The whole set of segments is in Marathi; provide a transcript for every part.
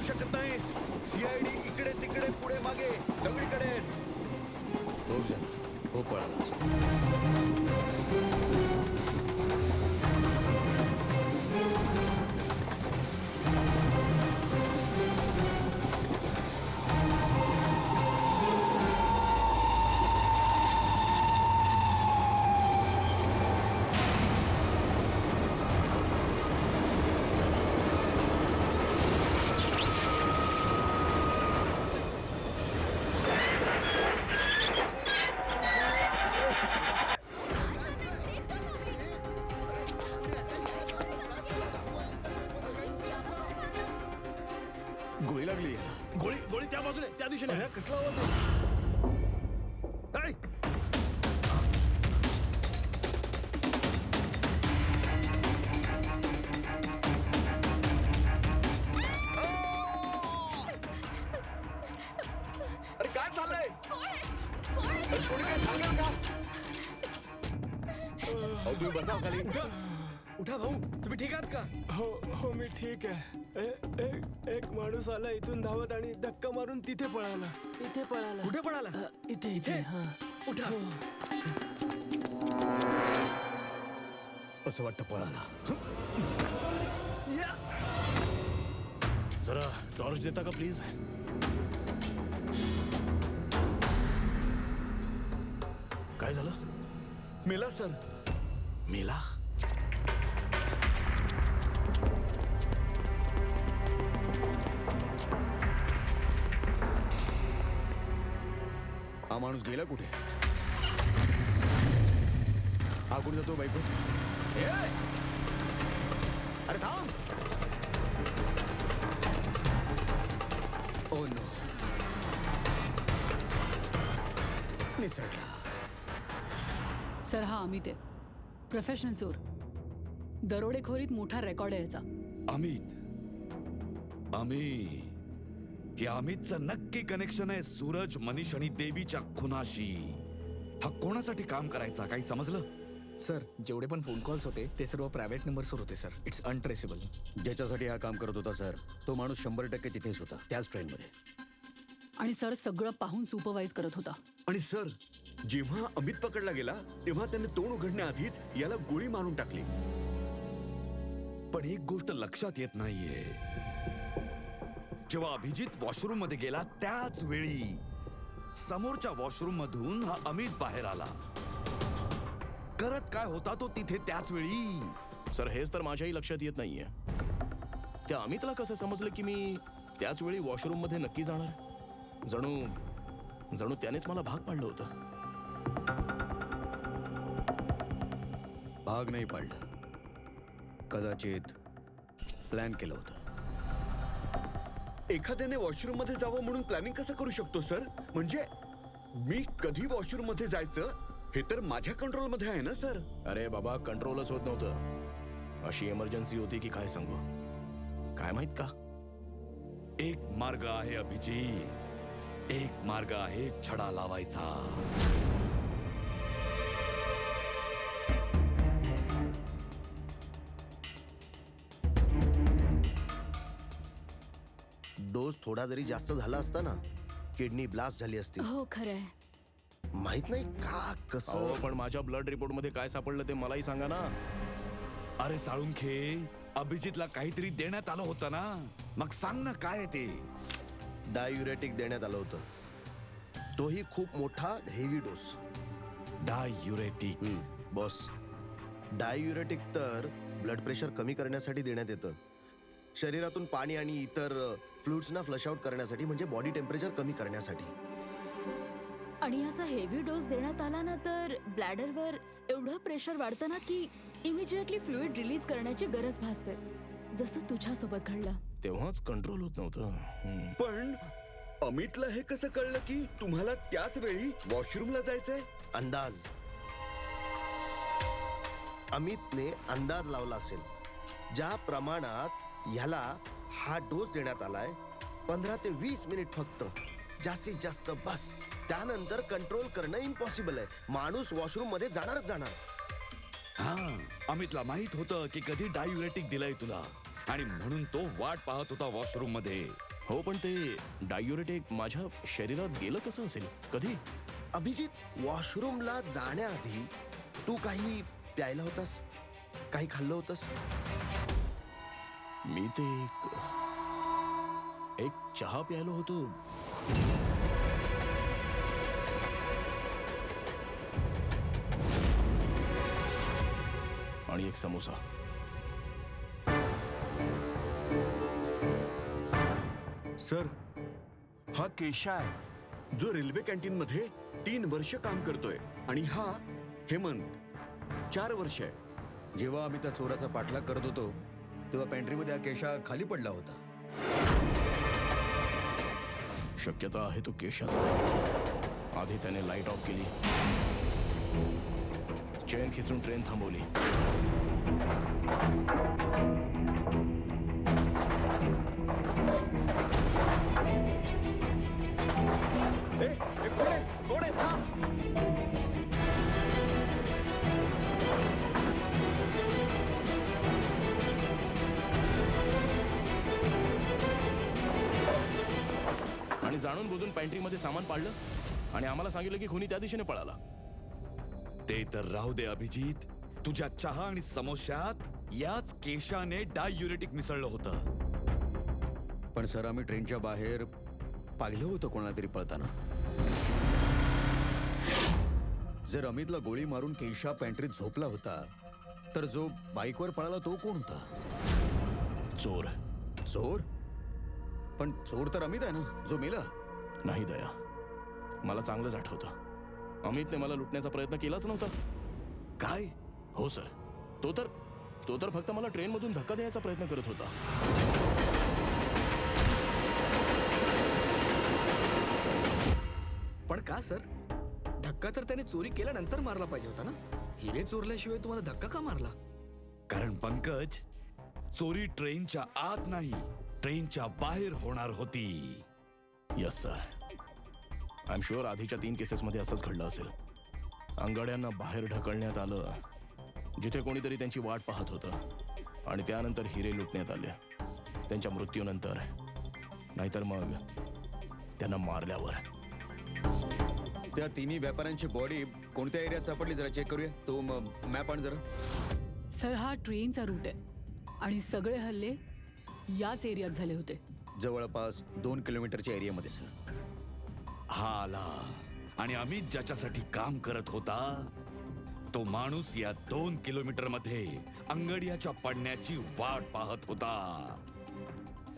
शकत नाहीस. सीआयडी इकडे तिकडे पुढे मागे सगळीकडे. खूप झालं, खूप पळालास. गोळी लागली. गोळी गोळी त्या बाजूने, त्या दिशेने. कसला आवाज आहे? ऐ! अरे काय चाललंय? अरे कोणी काय सांगेल का? अहो, तुम्ही बसा खाली. उठा भाऊ, तुम्ही ठीक आहात का? हो मी ठीक आहे. एक माणूस आला इथून धावत आणि धक्का मारून तिथे पळाला. इथे पळाला. कुठे पळाला? इथे इथे. उठा. असं वाटतं पळाला. जरा टॉर्च देता का प्लीज? काय झालं? मेला सर. मेला? हा माणूस गेला कुठे? हा कुठे जातो बायको? अरे थांब. ओ नो, निसटला. सर हा अमित आहे, प्रोफेशनल चोर. दरोडेखोरीत मोठा रेकॉर्ड आहे याचा. अमित की अमितचं नक्की कनेक्शन आहे सूरज, मनीष आणि देवीच्या खुनाशी. हा कोणासाठी काम करायचा काही समजलं? सर जेवढे पण फोन कॉल्स होते ते सर्व प्रायव्हेट नंबर्सवर होते सर. It's untraceable. ज्याच्यासाठी हा काम करत होता सर, तो माणूस 100% तिथेच होता, त्याच ट्रेनमध्ये. आणि सर सगळं पाहून सुपरवाइज करत होता. आणि सर, जेव्हा अमित पकडला गेला तेव्हा त्याने तोंड उघडण्याआधीच याला गोळी मारून टाकली. पण एक गोष्ट लक्षात येत नाहीये, जेव्हा अभिजित वॉशरूम मध्ये गेला त्याच वेळी समोरच्या वॉशरूम मधून हा अमित बाहेर आला. करत काय होता तो तिथे त्याच वेळी? सर हेच तर माझ्याही लक्षात येत नाहीये. त्या अमितला कसं समजलं की मी त्याच वेळी वॉशरूम मध्ये नक्की जाणार? जणू त्यानेच मला भाग पाडलं होतं. भाग नाही पाडला, कदाचित प्लॅन केलं होतं. एखाद्याने वॉशरूम मध्ये जावं म्हणून प्लॅनिंग कसं करू शकतो सर? म्हणजे मी कधी वॉशरूम मध्ये जायचं हे तर माझ्या कंट्रोल मध्ये आहे ना सर. अरे बाबा, कंट्रोलच होत नव्हतं. अशी इमर्जन्सी होती की काय सांगू. काय माहित का? एक मार्ग आहे अभिजित, एक मार्ग आहे छडा लावायचा. डोस थोडा जरी जास्त झाला असता ना, किडनी ब्लास्ट झाली असती. हो खरंय. माहित नाही का कसं. पण माझ्या ब्लड रिपोर्ट मध्ये काय सापडलं ते मलाही सांगा ना. अरे साळुंखे, अभिजितला काहीतरी देण्यात आलं होतं ना, मग सांग ना काय ते. डायुरेटिक देण्यात आलं होतं, तोही खूप मोठा heavy dose. Diuretic? Boss, diuretic तर ब्लड प्रेशर कमी करण्यासाठी देण्यात येतं. शरीरातून पाणी आणि इतर फ्लुइड्सना फ्लश आउट करण्यासाठी, म्हणजे बॉडी टेम्परेचर कमी करण्यासाठी. आणि याचा हेवी डोस देण्यात आला ना तर ब्लॅडरवर एवढं प्रेशर वाढतं ना की इमिजिएटली फ्लुइड रिलीज करण्याची गरज भासते, जसं तुझ्यासोबत घडलं. तेव्हाच कंट्रोल होत नव्हतं. पण अमितला हे कसं कळलं की तुम्हाला त्याच वेळी वॉशरूमला जायचंय? अंदाज. अमितने अंदाज लावला असेल. ज्या प्रमाणात ह्याला हा डोस देण्यात आलाय, 15 ते 20 मिनिट फक्त, जास्तीत जास्त बस. त्यानंतर कंट्रोल करणं इम्पॉसिबल आहे. माणूस वॉशरूम मध्ये जाणारच जाणार. हा, अमितला माहित होतं की कधी डायुरेटिक दिलंय तुला, आणि म्हणून तो वाट पाहत होता वॉशरूम मध्ये. हो, पण ते डायुरेटिक माझ्या शरीरात गेलं कसं असेल? कधी? अभिजित, वॉशरूमला जाण्याआधी तू काही प्यायला होतास? काही खाल्लं होतंस? मी ते एक चहा प्यायलो होतो. आणि एक समोसा. सर, हा केशा आहे जो रेल्वे कॅन्टीन मध्ये 3 वर्ष काम करतोय आणि हा हेमंत 4 वर्ष आहे. जेव्हा आम्ही त्या चोराचा पाठलाग करत होतो तेव्हा पॅन्ट्रीमध्ये हा केशा खाली पडला होता. शक्यता आहे तो केशाचा आहे. आधी त्याने लाईट ऑफ केली, चेन खिचून ट्रेन थांबवली. ए, कोण आहे? कोण आहे? थांब. आणि जाणून बुजून पॅन्ट्रीमध्ये सामान पाडलं आणि आम्हाला सांगितलं की खुनी त्या दिशेने पळाला. ते तर राहू दे अभिजित, तुझ्या चहा आणि समोश्यात याच केशाने डायुरेटिक मिसळलं होतं. पण सर, आम्ही ट्रेनच्या बाहेर पाहिलं होतं कोणाला तरी पळताना. जर अमितला गोळी मारून केशा पॅन्ट्रीत झोपला होता तर जो बाईकवर पळाला तो कोण होता? चोर. चोर? पण चोर तर अमित आहे ना, जो मेला. नाही दया, मला चांगलंच आठवतं. अमितने मला लुटण्याचा प्रयत्न केलाच नव्हता. काय? हो सर, तो तर फक्त मला ट्रेनमधून धक्का द्यायचा प्रयत्न करत होता. पण का सर? धक्का तर त्याने चोरी केल्यानंतर मारला पाहिजे होता ना. हिरे चोरल्याशिवाय तुम्हाला धक्का का मारला? कारण पंकज, चोरी ट्रेनच्या आत नाही, ट्रेनच्या बाहेर होणार होती. Yes sir, I am sure आधीच्या 3 केसेसमध्ये असंच घडलं असेल. अंगाड्यांना बाहेर ढकलण्यात आलं जिथे कोणीतरी त्यांची वाट पाहत होतं आणि त्यानंतर हिरे लुटण्यात आले त्यांच्या मृत्यूनंतर, नाहीतर मग त्यांना मारल्यावर. त्या तिन्ही व्यापाऱ्यांची बॉडी कोणत्या एरियात सापडली जरा चेक करूया. तो मॅप आण जरा. सर, हा ट्रेनचा रूट आहे आणि सगळे हल्ले याच एरियात झाले होते. जवळपास 2 किलोमीटरच्या एरियामध्ये सर. हा आला आणि अमित ज्याच्यासाठी काम करत होता तो माणूस या 2 किलोमीटर मध्ये अंगडियाच्या पडण्याची वाट पाहत होता.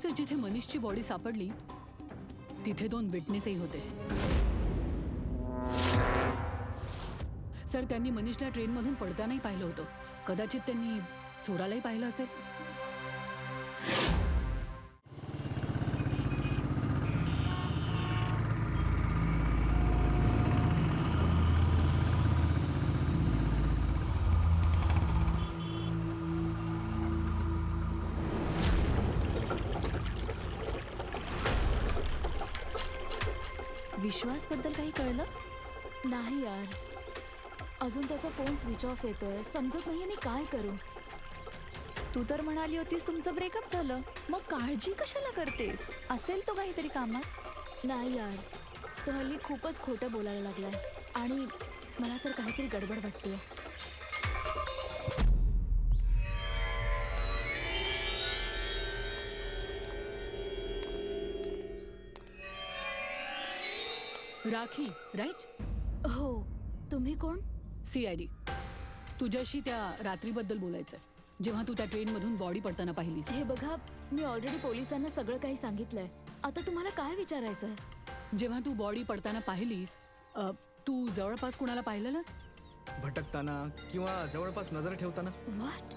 सर, जिथे मनीषची बॉडी सापडली तिथे 2 विटनेसही होते. सर, त्यांनी मनीषला ट्रेनमधून पडतानाही पाहिलं होतं. कदाचित त्यांनी चोरालाही पाहिलं असेल. विश्वासबद्दल काही कळलं? नाही यार, अजून त्याचा फोन स्विच ऑफ येतोय. समजत नाहीये मी काय करू. तू तर म्हणाली होतीस तुमचं ब्रेकअप झालं, मग काळजी कशाला करतेस? असेल तो काहीतरी कामात. नाही यार, तो हल्ली खूपच खोटं बोलायला लागलाय आणि मला तर काहीतरी गडबड वाटतेय. राखी, राईट? हो, तुम्ही कोण? CID. तुझ्याशी त्या रात्रीबद्दल बोलायचंय, जेव्हा तू त्या ट्रेनमधून बॉडी पडताना पाहिलीस. हे बघा, मी ऑलरेडी पोलिसांना सगळं काही सांगितलंय. आता तुम्हाला काय विचारायचंय? जेव्हा तू बॉडी पडताना पाहिलीस, तू जवळपास कुणाला पाहिलेलंस? भटकताना किंवा जवळपास नजर ठेवताना. व्हॉट?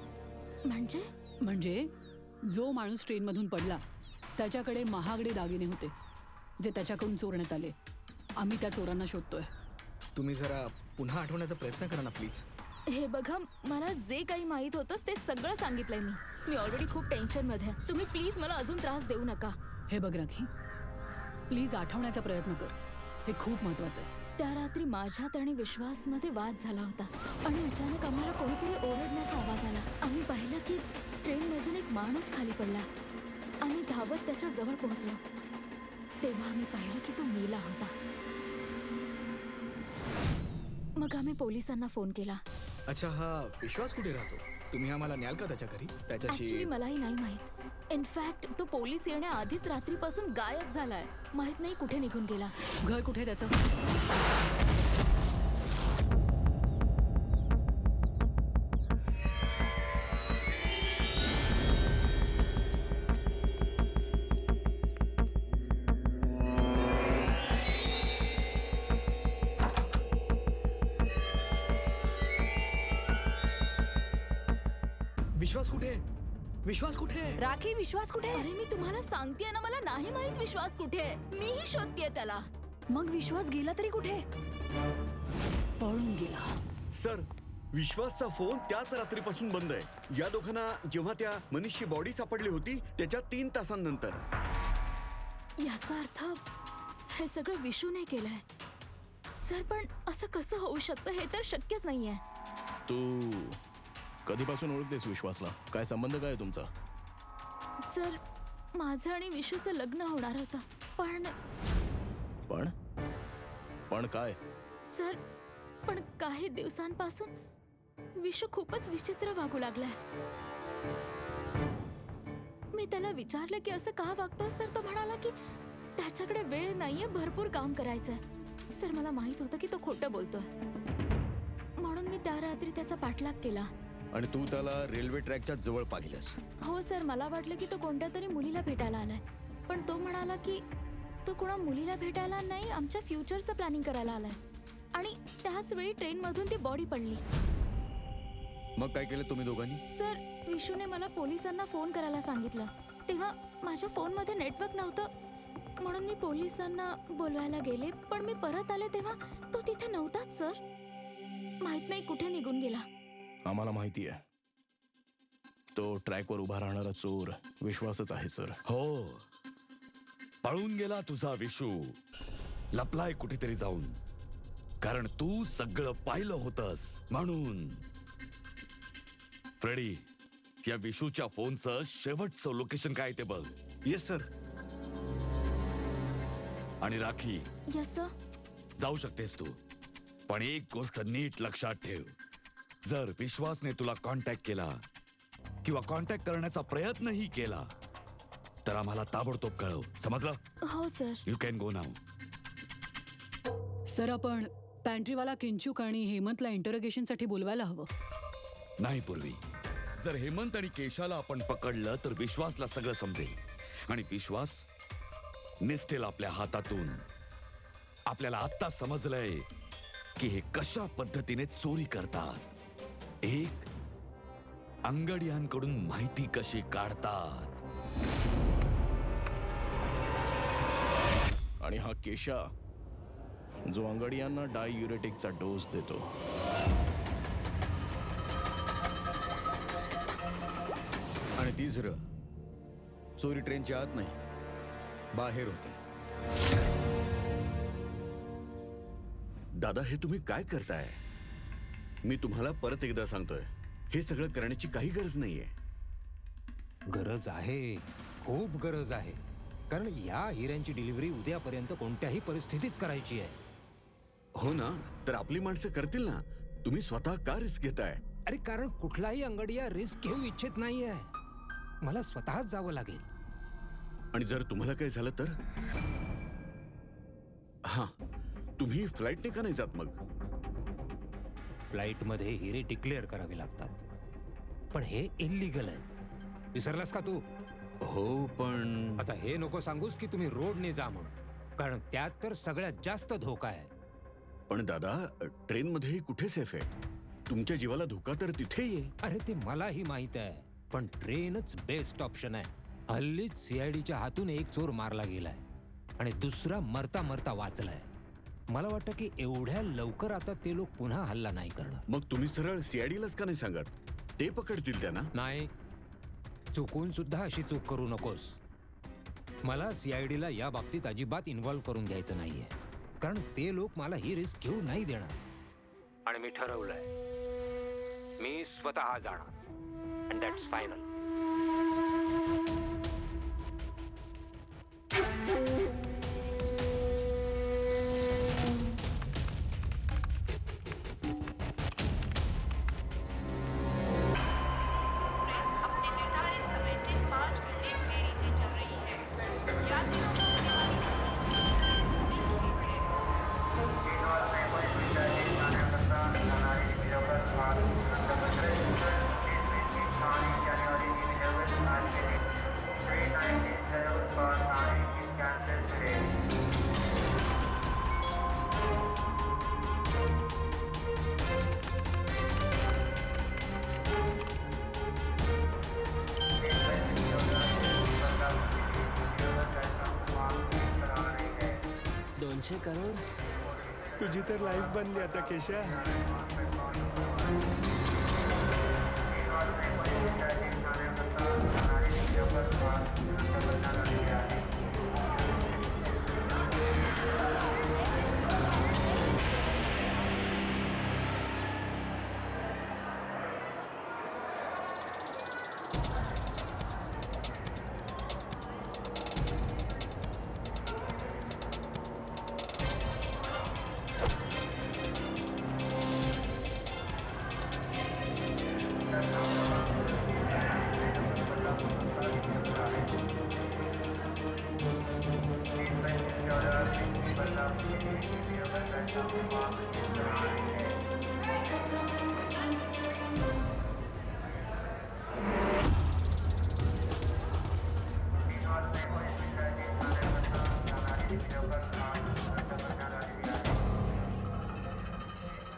म्हणजे? म्हणजे जो माणूस ट्रेनमधून पडला त्याच्याकडे महागडे दागिने होते जे त्याच्याकडून चोरण्यात आले. आम्ही त्या चोरांना शोधतोय. तुम्ही जरा पुन्हा आठवण्याचा प्रयत्न करा ना प्लीज. हे बघा, मला जे काही माहित होतंच ते सगळं सांगितलंय मी. मी ऑलरेडी खूप टेन्शनमध्ये आहे. तुम्ही प्लीज मला अजून त्रास देऊ नका. हे बघ राखी, प्लीज आठवण्याचा प्रयत्न कर. हे खूप महत्वाचं आहे. त्या रात्री माझ्यात आणि विश्वासमध्ये वाद झाला होता आणि अचानक आम्हाला कोणीतरी ओरडण्याचा आवाज आला. आम्ही पाहिलं की ट्रेनमधून एक माणूस खाली पडला. आम्ही धावत त्याच्या जवळ पोहोचलो. तेव्हा आम्ही पाहिलं की तो मेला होता. मग आम्ही पोलिसांना फोन केला. अच्छा, हा विश्वास कुठे राहतो? तुम्ही आम्हाला न्याल का त्याच्या घरी? त्याच्याशी ऍक्च्युली मलाही नाही माहित. इनफॅक्ट तो पोलीस येण्याआधीच रात्रीपासून गायब झालाय. माहित नाही कुठे निघून गेला. घर कुठे त्याचं? विश्वास कुठे? विश्वास कुठे? राखी, विश्वास कुठे? अरे मी तुम्हाला सांगतेय ना, मला नाही माहित विश्वास कुठे आहे. मीही शोधतेय त्याला. मग विश्वास गेला तरी कुठे? पळून गेला. सर, विश्वासचा फोन त्याच रात्रीपासून बंद आहे. या दोघांना जेव्हा त्या मनीषची बॉडी सापडली होती त्याच्या 3 तासांनंतर. याचा अर्थ हे सगळं विशूने केलंय. सर, पण असं कसं होऊ शकतं? हे तर शक्यच नाहीये. तू कधीपासून ओळखतेस विश्वासला? काय संबंध काय आहे तुमचा? सर, माझं आणि विशूचं लग्न होणार होतं. पण पण पण काय? सर, पण काही दिवसांपासून विशू खूपच विचित्र वागू लागलाय. मी त्याला विचारलं की असं का वागतोस, तर तो म्हणाला की त्याच्याकडे वेळ नाहीये, भरपूर काम करायचंय. सर, मला माहित होतं की तो खोटं बोलतोय, म्हणून मी त्या रात्री त्याचा पाठलाग केला. आणि तू त्याला रेल्वे ट्रॅकच्या जवळ पाहिलंस. हो सर, मला वाटलं की तो कोणत्या तरी मुलीला भेटायला आलाय, पण तो म्हणाला की तो कोणा मुलीला भेटायला नाही, आमच्या फ्युचरचं प्लॅनिंग करायला आलाय. आणि त्याच वेळी ट्रेनमधून ती बॉडी पडली. मग काय केलं तुम्ही दोघांनी? सर, विशूने मला पोलिसांना फोन करायला सांगितलं. तेव्हा माझ्या फोनमध्ये नेटवर्क नव्हतं, म्हणून मी पोलिसांना बोलवायला गेले. पण मी परत आले तेव्हा तो तिथे नव्हताच सर. माहित नाही कुठे निघून गेला. आम्हाला माहिती आहे, तो ट्रॅकवर उभा राहणारा चोर विश्वासच आहे सर. हो, पळून गेला तुझा विशू. लपलाय कुठेतरी जाऊन, कारण तू सगळं पाहिलं होतंस म्हणून. फ्रेडी, या विशूच्या फोनचं शेवटचं लोकेशन काय ते बघ. Yes sir. आणि राखी, यस सर. जाऊ शकतेस तू, पण एक गोष्ट नीट लक्षात ठेव. जर विश्वासने तुला कॉन्टॅक्ट केला किंवा कॉन्टॅक्ट करण्याचा प्रयत्नही केला तर आम्हाला ताबडतोब कळव, समजलं? हो sir. You can go now. Sir, आपण पॅन्ट्रीवाला किंचुक आणि हेमंतला इंटरोगेशनसाठी बोलवायला हवं. नाही पूर्वी, जर हेमंत आणि केशाला आपण पकडलं तर विश्वासला सगळं समजेल. आणि विश्वास निसटेल आपल्या हातातून. आपल्याला आत्ता समजलंय की हे कशा पद्धतीने चोरी करतात. एक, अंगडियांकडून माहिती कशी काढतात. आणि हा केशा, जो अंगडियांना डाययुरेटिकचा डोस देतो. आणि तिसरं, चोरी ट्रेनच्या आत नाही, बाहेर होते. दादा, हे तुम्ही काय करताय? मी तुम्हाला परत एकदा सांगतोय, हे सगळं करण्याची काही गरज नाहीये. गरज आहे, खूप गरज आहे. कारण या हिऱ्यांची डिलिव्हरी उद्यापर्यंत कोणत्याही परिस्थितीत करायची आहे. हो ना, तर आपली माणसं करतील ना. तुम्ही स्वतः का रिस्क घेताय? अरे, कारण कुठलाही अंगडिया रिस्क घेऊ इच्छित नाहीये. मला स्वतःच जावं लागेल. आणि जर तुम्हाला काही झालं तर? हा, तुम्ही फ्लाईटने का नाही जात मग? फ्लाईटमध्ये हिरे डिक्लेअर करावे लागतात, पण हे इल्लीगल आहे. विसरलास का तू? हो, पण आता हे नको सांगूस की तुम्ही रोडने जा म्हणून, कारण त्यात तर सगळ्यात जास्त धोका आहे. पण दादा, ट्रेनमध्येही कुठे सेफ आहे? तुमच्या जीवाला धोका तर तिथेही आहे. अरे, ते मलाही माहित आहे, पण ट्रेनच बेस्ट ऑप्शन आहे. हल्लीच सीआयडीच्या हातून एक चोर मारला गेलाय आणि दुसरा मरता मरता वाचलाय. मला वाटतं की एवढ्या लवकर आता ते लोक पुन्हा हल्ला नाही करणार. मग तुम्ही सरळ सीआयडीलाच का नाही सांगत? ते पकडतील त्यांना. नाही, चुकून सुद्धा अशी चूक करू नकोस. मला सीआयडीला या बाबतीत अजिबात इन्व्हॉल्व करून घ्यायचं नाहीये, कारण ते लोक मला ही रिस्क घेऊ नाही देणार. आणि मी ठरवलंय, मी स्वतः जाणार. And that's final. करोड तुझी तर लाईफ बनली आता केशा.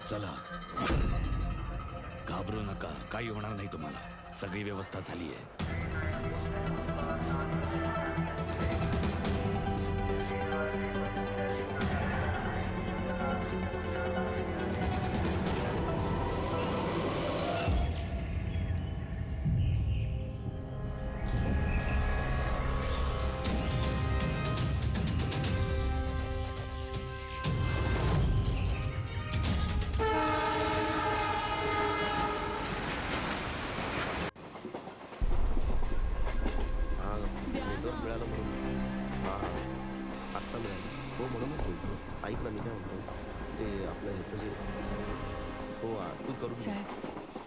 चला, घाबरू नका, काही होणार नाही तुम्हाला. सगळी व्यवस्था झाली आहे. हा नेटवर्क मिळालं म्हणून. हा आत्ता मिळालं. हो म्हणूनच बोलतो. ऐक ना, मी काय म्हणतो ते आपलं ह्याचं जे हो तू करून घे. साहेब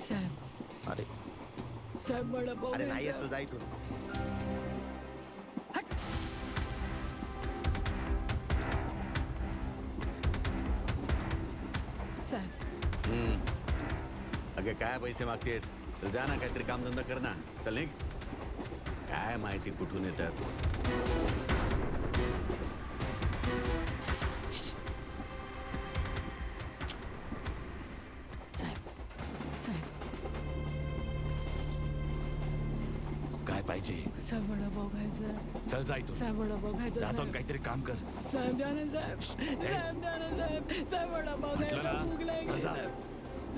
साहेब अरे साहेब वडापाव अरे नाही घ्यायचा. याचं जा इथून. हट. साहेब अगे काय पैसे मागतेस? तर जा ना, काहीतरी कामधंदा कर ना. चल निघ. काय माहिती कुठून येतात. साहेब साहेब काय पाहिजे? साहेब वडापाव खायचा. चल जा इथून. साहेब वडापाव खायचा. जा जाऊन साहेब. काहीतरी काम कर. साहेब द्या ना साहेब. साहेब द्या ना साहेब. साहेब वडापाव म्हटलं खायचा. ना, भूक लागली चल जा. साहेब.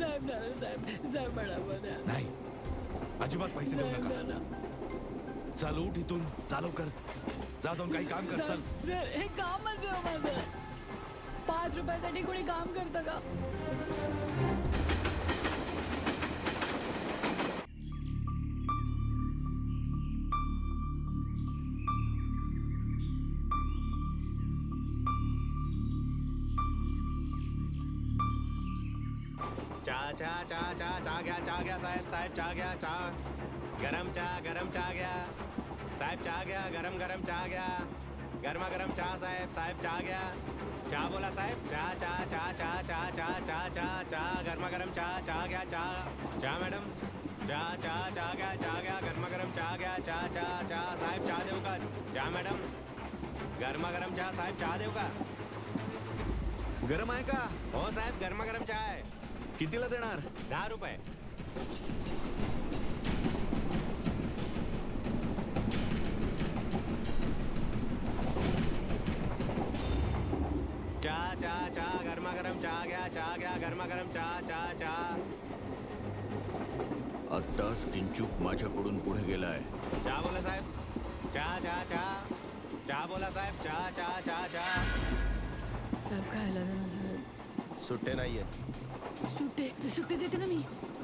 साहेब द्या ना साहेब. साहेब वडापाव द्या. नाही, अजिबात पैसे देऊ साहेब द्या नका. ना. चल उठ इथून, चालव कर. जा जाऊन काही काम कर. चल. साहेब, सर हे कामच आहे हो माझं. 5 रुपयासाठी कोणी काम करतं का? चहा चहा चहा चहा चहा घ्या साहेब चहा घ्या. गरम चहा घ्या साहेब. चहा घ्या. गरम चहा घ्या. गरमागरम चहा साहेब चहा घ्या. चहा बोला साहेब. चहा गरमागरम चहा घ्या. चहा मॅडम. चहा घ्या. गरमागरम चहा घ्या. चहा साहेब चहा देऊ का? चहा मॅडम. गरमागरम चहा साहेब चहा देऊ का? गरम आहे का? हो साहेब गरमागरम चहा आहे. कितीला देणार? 10 रुपये. चहा गरमागरम चहा घ्या. गरमागरम चहा. आत्ताच किंचूक माझ्याकडून पुढे गेलाय. चहा बोला साहेब. चहा बोला साहेब. चहा. साहेब खायला दे ना साहेब. सुट्टे नाहीये. सुट्टे देते ना मी.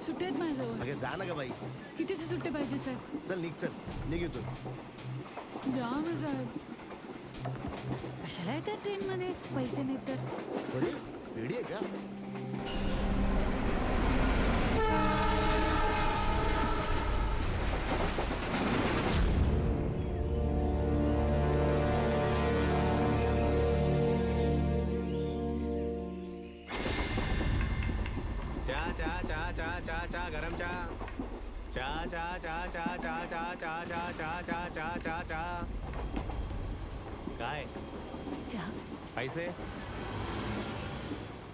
सुट्टे आहेत माझ्याजवळ. अगे जा ना ग बाई. कितीचे सुट्टे पाहिजे साहेब? चल निघ इथून. द्या ना साहेब. कशाला येतात ट्रेनमध्ये पैसे नाहीत तर? अरे वेडी आहे का? चहा गरम चहा. चहा. काय चहा पैसे?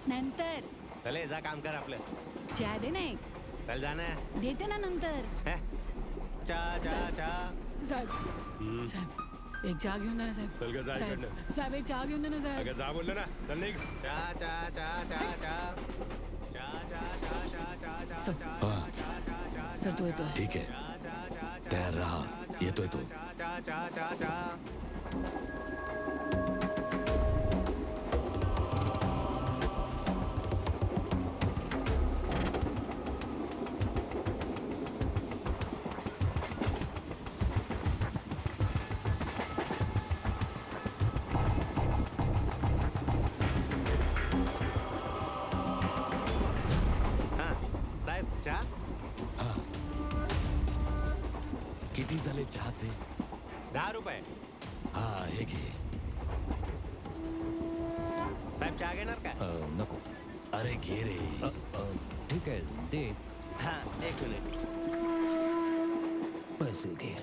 नंतर. चले जा काम कर आपलं. चहा दे नाही. चल जा ना. देते ना नंतर. चहा. साहेब साहेब एक चहा घेऊन द्या ना साहेब. चल ग, जा साहेब इकडनं. साहेब, एक चहा घेऊन द्या ना साहेब. अगं जा बोललो ना, चल निघ. चा चा चा चा चा चा चा चा चा चा चा सर. चा हा. चा चा चा सर तो येतोय. ठीक आहे, चा चा चा तयार राहा, येतोय तो. चा चा चा चा. हा साहेब चहा. किती झाले चहाचे? 10 रुपये. हा, हे घे. साहेब चहा घेणार का? नको. अरे घे रे. ठीक आहे, दे. हा, 1 मिनिट. पैसे घे.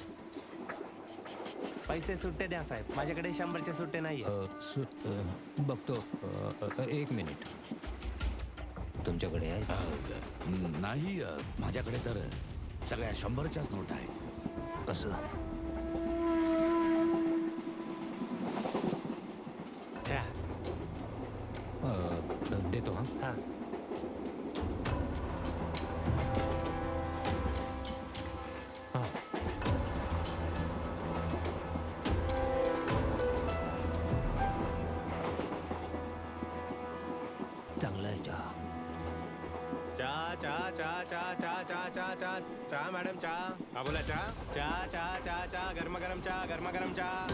पैसे सुट्टे द्या साहेब, माझ्याकडे 100चे सुट्टे नाहीये. बघतो. 1 मिनिट. तुमच्याकडे आहे? नाही, माझ्याकडे तर सगळ्या 100च्याच नोट आहेत. असं. चहा. देतो. हा. हा. हा. चांगला आहे चहा. चहा चहा चहा चहा चहा चहा चहा चहा चहा मॅडम चहा. हा बोला चहा. चहा चहा चहा चहा गरमागरम चहा, गरमागरम चहा.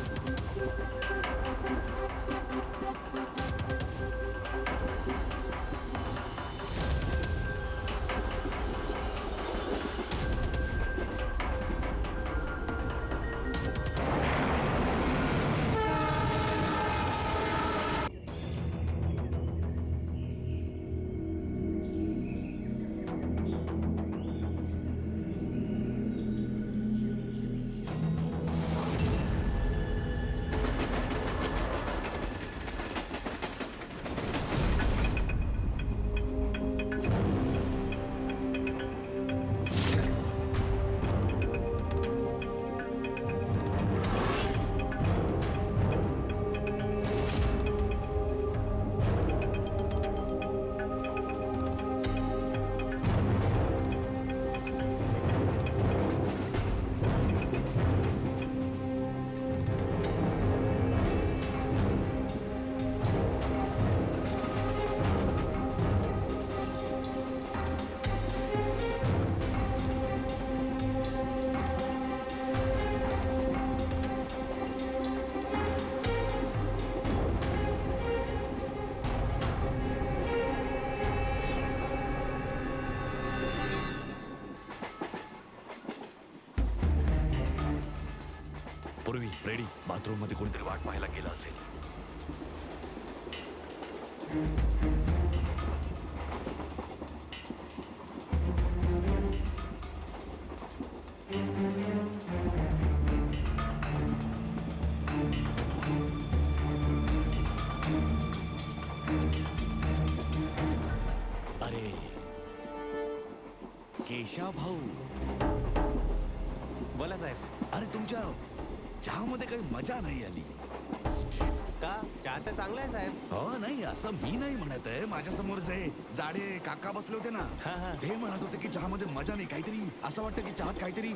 पूर्वी रेडी. बाथरूम मध्ये कोणतरी वाट पाहायला गेला असेल. अरे केशा भाऊ, बोला साहेब. अरे तुमच्या चहामध्ये काही मजा नाही आली. का? चहा तर चांगला आहे साहेब. हो नाही, असं मी नाही म्हणत आहे. माझ्या समोर जे जाडे काका बसले होते ना, हा, हा. ते म्हणत होते की चहामध्ये मजा नाही. काहीतरी असं वाटतं की चहात काहीतरी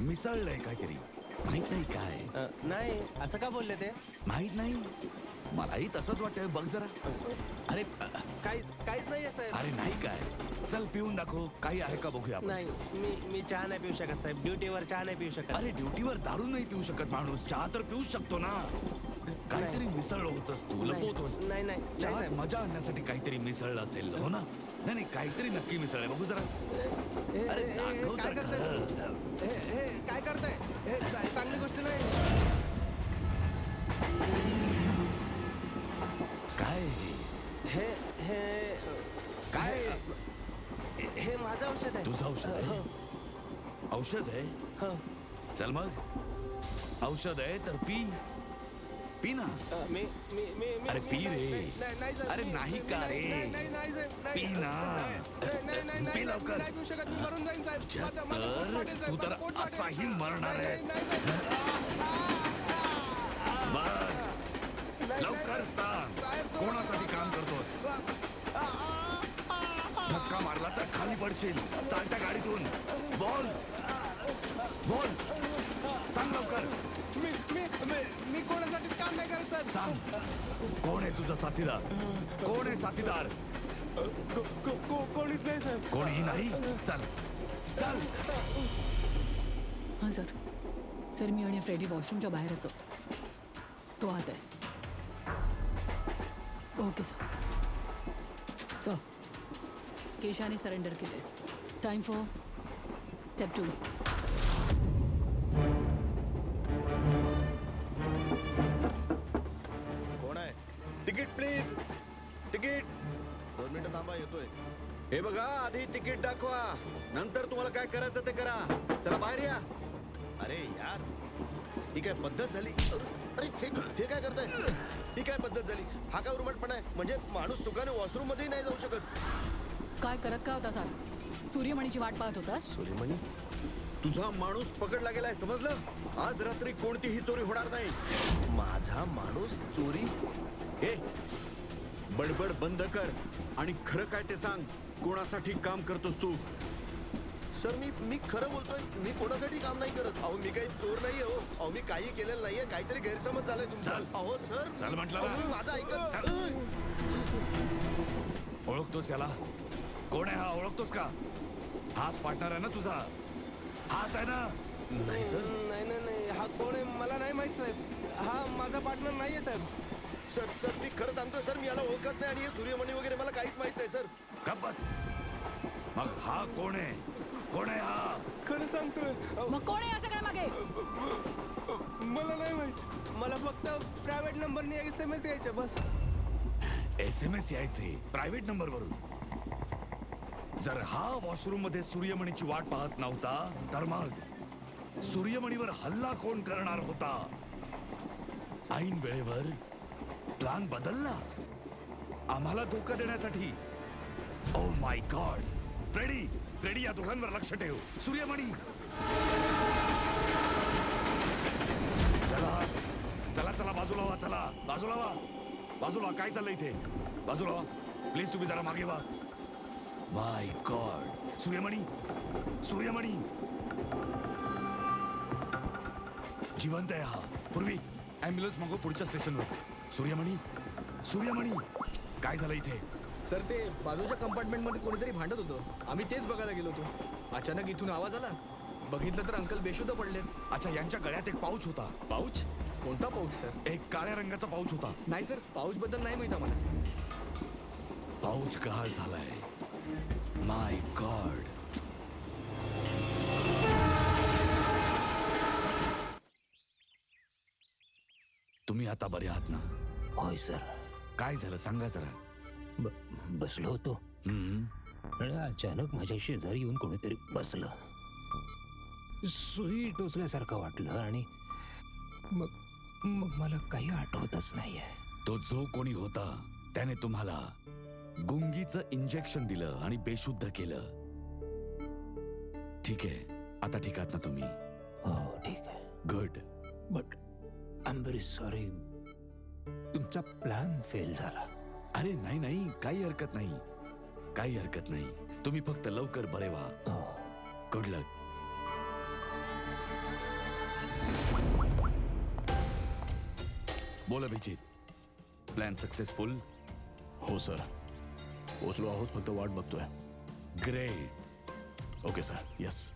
मिसळलंय. काहीतरी माहित नाही काय. नाही, असं का बोलले ते? माहित नाही, मलाही तसंच वाटतंय. बघ जरा. अरे काहीच नाही आहे साहेब. अरे नाही काय, चल पिऊन दाखव. काही आहे का बघूया आपण. नाही, मी चहा नाही पिऊ शकत साहेब. ड्युटीवर चहा नाही पिऊ शकत. अरे ड्युटीवर दारू नाही पिऊ शकत माणूस, चहा तर पिऊ शकतो ना. काहीतरी मिसळलं होतंस तू, लपवतोस. नाही नाही चहात साहेब. मजा आणण्यासाठी काहीतरी मिसळलं असेल, हो ना? नाही नाही, काहीतरी नक्की मिसळलंय. बघू जरा. अरे दाखव काय तर करताय? खरं. काय करताय? चांगली गोष्ट नाही. काय हे हे काय हे माझं औषध आहे. तुझं औषध आहे? औषध आहे? हो. चल मग, औषध आहे तर पी. पी ना. मी मी मी मी अरे पी रे. नाही साहेब. अरे नाही का रे? नाही साहेब. पी ना. पी लवकर. नाही पिऊ शकत. मी मरून जाईन साहेब. माझं पोट तर फाटेल, साहेब. तू तर माझं पोट फाटेल. असाही मरणार नाही, आहेस. नाही, नाही, साहेब. बघ, लवकर सांग कोणासाठी काम करतोस? धक्का मारला तर खाली पडशील चालत्या गाडीतून. बोल बोल, सांग लवकर. मी कोणासाठी काम नाही करत साहेब. सांग, कोण आहे तुझा साथीदार? कोण आहे साथीदार? कोणीच नाही साहेब. कोणीही नाही. चल चल. हां सर मी आणि फ्रेडी वॉशरूमच्या बाहेरच आहोत. तो आत आहे. ओके सर केशाने सरेंडर केले. Time for step 2. कोण आहे? Ticket please, ticket. 2 मिनिटं थांबा, येतोय. हे बघा, आधी तिकीट दाखवा, नंतर तुम्हाला काय करायचं ते करा. चला बाहेर या. अरे यार, ही काय पद्धत झाली? अरे हे काय करताय? ही काय पद्धत झाली? हा काय उर्मटपणा आहे? म्हणजे माणूस सुखाने वॉशरूम मध्ये नाही जाऊ शकत? काय करत काय होता सर? सूर्यमणीची वाट पाहत होतास? सूर्यमणी? तुझा माणूस पकडला गेलाय, समजलं? आज रात्री कोणतीही चोरी होणार नाही. माझा माणूस चोरी? हे बडबड बंद कर आणि खरं काय ते सांग. कोणासाठी काम करतोस तू? सर मी खरं बोलतोय. मी कोणासाठी काम नाही करत. अहो मी काही चोर नाहीये. हो अहो मी काही केलेलं नाहीये. काहीतरी गैरसमज झालाय तुमचा. चल. अहो सर, चल म्हटलं अहो, ना. तुम्ही माझं ऐकत. ओळखतोस याला? कोण आहे हा? ओळखतोस का? हाच पार्टनर आहे ना तुझा? हाच आहे ना? नाही सर. नाही हा कोण आहे मला नाही माहित साहेब. हा माझा पार्टनर नाहीये साहेब. सर मी खरं सांगतोय सर. मी याला ओळखत नाही आणि हे सूर्यमणी वगैरे मला काहीच माहित नाही सर. गप्प बस. मग हा कोण आहे? कोण आहे हा? खरं सांगतोय. मग कोण आहे या सगळ्या मागे? मला नाही माहित. मला फक्त प्रायव्हेट नंबरने SMS यायचे बस. SMS यायचे प्रायव्हेट नंबरवरून? जर हा वॉशरूम मध्ये सूर्यमणीची वाट पाहत नव्हता तर मग सूर्यमणीवर हल्ला कोण करणार होता? ऐन वेळेवर प्लान बदलला आम्हाला धोका देण्यासाठी. Oh my God. फ्रेडी या दोघांवर लक्ष ठेव. सूर्यमणी, चला चला चला, बाजूला व्हा. चला बाजूला व्हा. बाजूला. काय चाललंय इथे? बाजूला व्हा प्लीज. तुम्ही जरा मागे व्हा. माय गॉड. सूर्यमणी जिवंत आहे हा. पूर्वी ॲम्ब्युलन्स मागव पुढच्या स्टेशनवर. सूर्यमणी काय झालं इथे? सर ते बाजूच्या कंपार्टमेंटमध्ये कोणीतरी भांडत होतं. आम्ही तेच बघायला गेलो होतो. अचानक इथून आवाज आला. बघितलं तर अंकल बेशुद्ध पडले. अच्छा, यांच्या गळ्यात एक पाऊच होता. पाऊच? कोणता पाऊच सर? एक काळ्या रंगाचा पाऊच होता. नाही सर, पाऊच बद्दल नाही माहित आम्हाला. पाऊच गहाळ झालाय. माय गॉड. तुम्ही आता बरे आहात ना? होय सर. काय झालं सांगा जरा. बसलो होतो आणि अचानक माझ्या शेजारी येऊन कोणीतरी बसलं. सुई टोचल्यासारखं वाटलं आणि मग मला काही आठवतच नाहीये. तो जो कोणी होता त्याने तुम्हाला गुंगीचं इंजेक्शन दिलं आणि बेशुद्ध केलं. ठीक आहे, आता ठीक आहात ना तुम्ही? हो ठीक आहे. Good. But I am very sorry. तुमचा प्लॅन फेल झाला. अरे नाही, काही हरकत नाही. तुम्ही फक्त लवकर बरे व्हा. गुड लक. बोल अभिजित, प्लॅन सक्सेसफुल? हो सर, पोचलो आहोत. फक्त वाट बघतोय. ग्रेट. Okay sir. येस.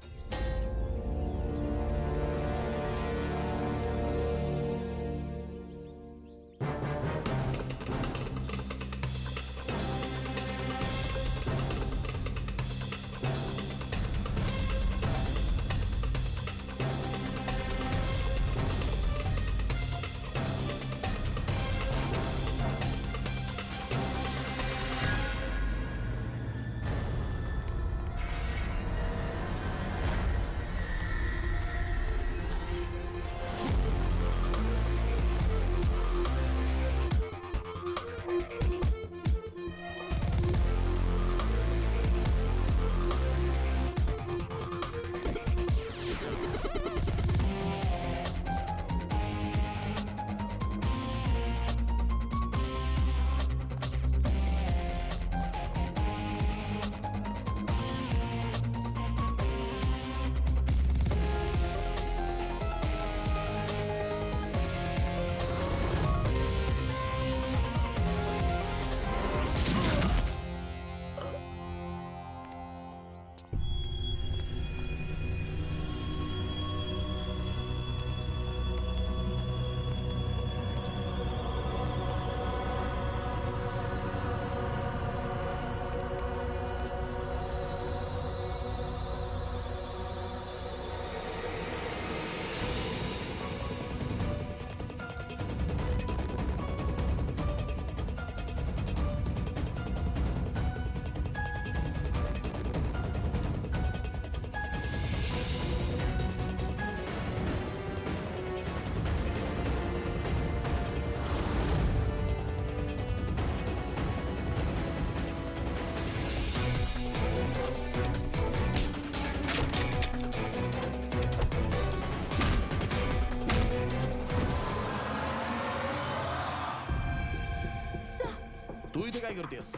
तू इथे काय करतेस?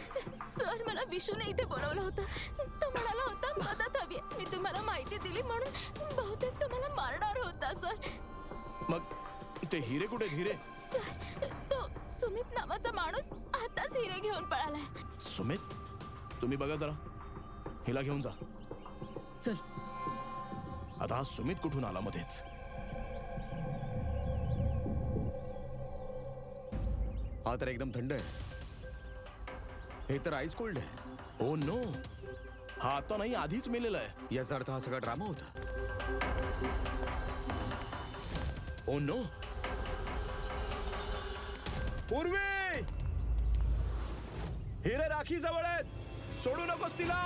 सर मला विशूने इथे बोलवलं होतं. तो म्हणाला होता मदत हवी. मी तुम्हाला माहिती दिली म्हणून बहुतेक तो मला मारणार होता सर. मग ते हिरे कुठे हिरे? सर तो सुमित नावाचा माणूस आताच हिरे घेऊन पळालाय. सुमित, तुम्ही बघा जरा, हिला घेऊन जा. चल. आता हा सुमित कुठून आला मध्येच? हा तर एकदम थंड आहे. हे तर आईस कोल्ड आहे. ओ नो, हा आता नाही, आधीच मेलेला आहे. याचा अर्थ हा सगळा ड्रामा होता. Oh no. पूर्वी, हिरे राखी जवळ आहेत, सोडू नकोस तिला.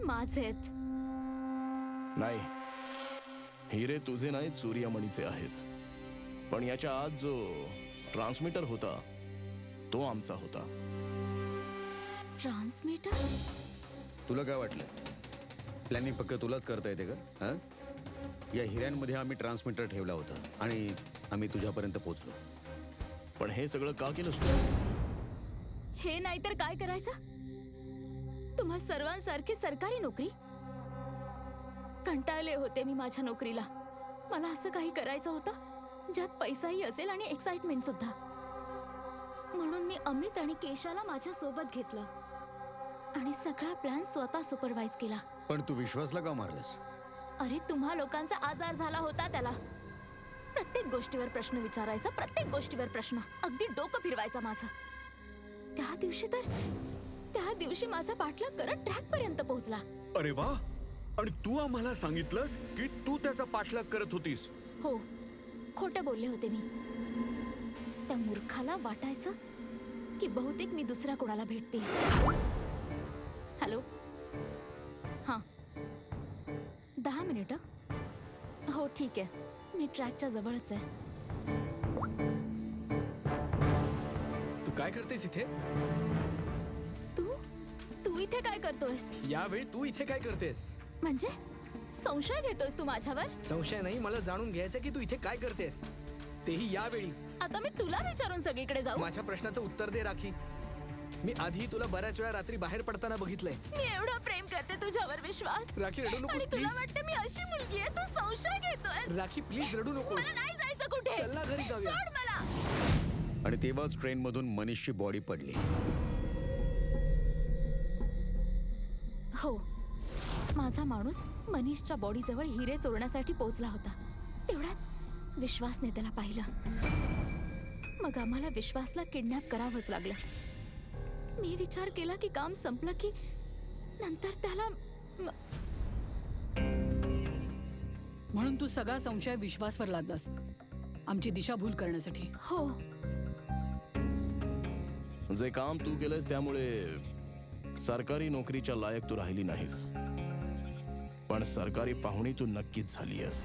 माझे आहेत. नाही, हिरे तुझे नाहीत, सूर्यमणीचे आहेत. पण याच्या आत जो ट्रान्समीटर होता तो आमचा होता. ट्रान्समीटर? तुला काय वाटलं प्लॅनिंग फक्त तुलाच करता येते का? हा, या हिऱ्यांमध्ये आम्ही ट्रान्समीटर ठेवला होता आणि आम्ही तुझ्यापर्यंत पोहोचलो. पण हे सगळं का केलंस तू? हे नाही तर काय करायचं? तुम्हा सर्वांसारखी सरकारी नोकरी? कंटाळले होते मी माझ्या नोकरीला. मला असं काही करायचं होतं ज्यात पैसाही असेल आणि एक्साइटमेंट सुद्धा. म्हणून मी अमित आणि केशाला माझ्या सोबत घेतलं आणि सगळा प्लॅन स्वतः सुपरवाइज केला. पण तू विश्वासला का मारलंस? अरे तुम्हा लोकांचा आजार झाला होता त्याला. प्रत्येक गोष्टीवर प्रश्न विचारायचा, प्रत्येक गोष्टीवर प्रश्न, अगदी डोकं फिरवायचा माझं. त्या दिवशी माझा पाठलाग करत ट्रॅक पर्यंत पोहोचला. अरे वा, आणि तू आम्हाला सांगितलंस की तू त्याचा पाठलाग करत होतीस. हो, खोटं बोलले होते मी. त्या मूर्खाला वाटायचं की बहुतेक मी दुसऱ्या कोणाला भेटते. हॅलो, हां, 10 मिनिटं. हो ठीक आहे, मी ट्रॅकच्या जवळच आहे. तू काय करतेस इथे? तू इथे काय करतोयस? यावेळी तू इथे काय करतेस? म्हणजे संशय घेतोयस तू माझ्यावर? संशय नाही, मला जाणून घ्यायचं की तू इथे काय करतेस, तेही यावेळी. आता मी तुला विचारून सगळीकडे जाऊ? माझ्या प्रश्नाचं उत्तर दे राखी. मी आधी तुला बऱ्याच वेळा रात्री बाहेर पडताना बघितलंय. मी एवढं प्रेम करते तुझ्यावर, विश्वास. राखी रडू नकोस आणि तुला प्लीज. वाटतं मी अशी मुलगी आहे? तू संशय घेतोयस? राखी प्लीज रडू नकोस. मला नाही जायचं कुठे. चल ना घरी जाऊया. सोड मला. आणि तेव्हाच ट्रेन मधून मनीषची बॉडी पडली. हो, माझा माणूस मनीषच्या बॉडी जवळ हिरे चोरण्यासाठी पोहोचला होता. तेवढ्यात विश्वासने त्याला पाहिलं. मग आम्हाला विश्वासला किडनॅप करावंच लागलं. मी विचार केला की काम संपलं की नंतर त्याला म्हणून तू सगळा संशय विश्वासवर लादलास आमची दिशाभूल करण्यासाठी. हो, जे काम तू केलंस त्यामुळे सरकारी नोकरीच्या लायक तू राहिली नाहीस, पण सरकारी पाहुणी तू नक्कीच झालीयस.